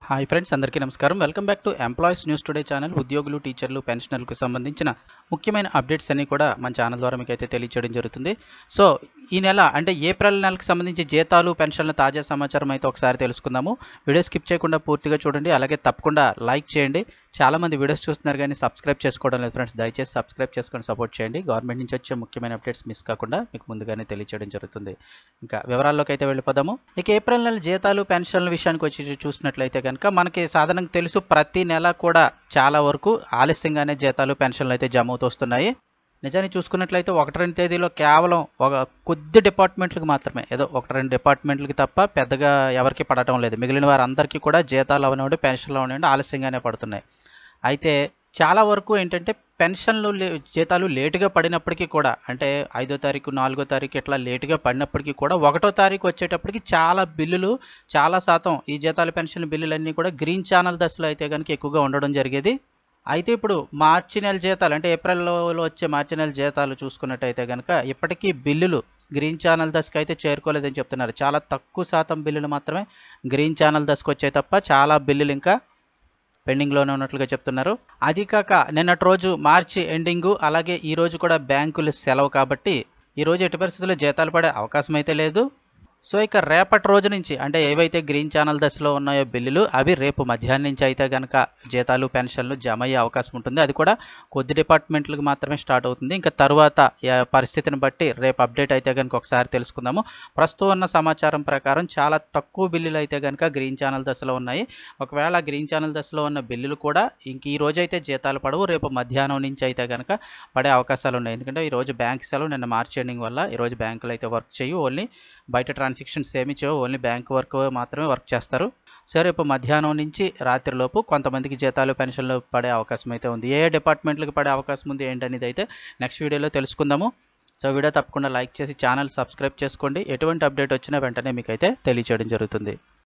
Hi friends, అందరికీ నమస్కారం. Welcome back to employees news today channel. ఉద్యోగులు, టీచర్లు, పెన్షనర్లకు సంబంధించిన ముఖ్యమైన అప్డేట్స్ అన్ని కూడా మన ఛానల్ ద్వారా మీకు అయితే తెలియజేయడం జరుగుతుంది. సో ఈ నెల అంటే ఏప్రిల్ నెలకు సంబంధించి జీతాలు, పెన్షన్ల తాజా సమాచారం అయితే ఒకసారి తెలుసుకుందాము. వీడియో స్కిప్ చేయకుండా పూర్తిగా చూడండి. అలాగే తప్పకుండా లైక్ చేయండి. చాలామంది వీడియోస్ చూస్తున్నారు కానీ సబ్స్క్రైబ్ చేసుకోవడం లేదు ఫ్రెండ్స్. దయచేసి సబ్స్క్రైబ్ చేసుకొని సపోర్ట్ చేయండి. గవర్నమెంట్ నుంచి వచ్చే ముఖ్యమైన అప్డేట్స్ మిస్ కాకుండా మీకు ముందుగానే తెలియజేయడం జరుగుతుంది. ఇంకా వివరాల్లోకి అయితే వెళ్ళిపోదాము. ఇక ఏప్రిల్ నెల జీతాలు, పెన్షన్ల విషయానికి వచ్చి చూసినట్లయితే కనుక మనకి సాధారణంగా తెలుసు, ప్రతి నెల కూడా చాలా వరకు ఆలస్యంగానే జీతాలు, పెన్షన్లు అయితే జమ అవుతొస్తున్నాయి. నిజానికి చూసుకున్నట్లయితే 1-2 తేదీలో కేవలం ఒక కొద్ది డిపార్ట్మెంట్లకు మాత్రమే, ఏదో 1-2 డిపార్ట్మెంట్లకి తప్ప పెద్దగా ఎవరికి పడటం లేదు. మిగిలిన వారందరికీ కూడా జీతాలు అవనివ్వండి, పెన్షన్లు అవనివ్వండి ఆలస్యంగానే పడుతున్నాయి. అయితే చాలా వరకు ఏంటంటే పెన్షన్లు జీతాలు లేటుగా పడినప్పటికీ కూడా, అంటే 5వ తారీఖు, 4వ తారీఖు ఇట్లా లేటుగా పడినప్పటికీ కూడా 1వ తారీఖు వచ్చేటప్పటికి చాలా బిల్లులు, చాలా శాతం ఈ జీతాలు, పెన్షన్ల బిల్లులన్నీ కూడా గ్రీన్ ఛానల్ దశలో అయితే కనుక ఎక్కువగా ఉండడం జరిగేది. అయితే ఇప్పుడు మార్చి నెల జీతాలు, అంటే ఏప్రిల్లో వచ్చే మార్చి నెల జీతాలు చూసుకున్నట్టయితే కనుక ఇప్పటికీ బిల్లులు గ్రీన్ ఛానల్ దశకు అయితే చేరుకోలేదని చెప్తున్నారు. చాలా తక్కువ శాతం బిల్లులు మాత్రమే గ్రీన్ ఛానల్ దశకు వచ్చాయి తప్ప చాలా బిల్లులు ఇంకా పెండింగ్లోనే ఉన్నట్లుగా చెప్తున్నారు. అది కాక నిన్నటి రోజు మార్చి ఎండింగు, అలాగే ఈ రోజు కూడా బ్యాంకులు సెలవు కాబట్టి ఈరోజు ఎట్టి పరిస్థితుల్లో జీతాలు పడే అవకాశం అయితే లేదు. సో ఇక రేపటి రోజు నుంచి, అంటే ఏవైతే గ్రీన్ ఛానల్ దశలో ఉన్నాయో బిల్లులు, అవి రేపు మధ్యాహ్నం నుంచి అయితే కనుక జీతాలు, పెన్షన్లు జమ అయ్యే అవకాశం ఉంటుంది. అది కూడా కొద్ది డిపార్ట్మెంట్లకు మాత్రమే స్టార్ట్ అవుతుంది. ఇంకా తర్వాత పరిస్థితిని బట్టి రేపు అప్డేట్ అయితే కనుక ఒకసారి తెలుసుకుందాము. ప్రస్తుతం ఉన్న సమాచారం ప్రకారం చాలా తక్కువ బిల్లులు అయితే కనుక గ్రీన్ ఛానల్ దశలో ఉన్నాయి. ఒకవేళ గ్రీన్ ఛానల్ దశలో ఉన్న బిల్లులు కూడా ఇంక ఈ రోజు అయితే జీతాలు పడవు, రేపు మధ్యాహ్నం నుంచి అయితే కనుక పడే అవకాశాలు ఉన్నాయి. ఎందుకంటే ఈరోజు బ్యాంక్ సెలవు, నిన్న మార్చి ఎండింగ్ వల్ల ఈరోజు బ్యాంకులు అయితే వర్క్ చేయవు. ఓన్లీ బయట ట్రాన్సాక్షన్స్ ఏమి చేయవు, ఓన్లీ బ్యాంక్ వర్క్ మాత్రమే వర్క్ చేస్తారు. సో రేపు మధ్యాహ్నం నుంచి రాత్రిలోపు కొంతమందికి జీతాలు, పెన్షన్లు పడే అవకాశం అయితే ఉంది. ఏ డిపార్ట్మెంట్లకు పడే అవకాశం ఉంది ఏంటనేది అయితే నెక్స్ట్ వీడియోలో తెలుసుకుందాము. సో వీడియో తప్పకుండా లైక్ చేసి ఛానల్ సబ్స్క్రైబ్ చేసుకోండి. ఎటువంటి అప్డేట్ వచ్చినా వెంటనే మీకైతే తెలియజేయడం జరుగుతుంది.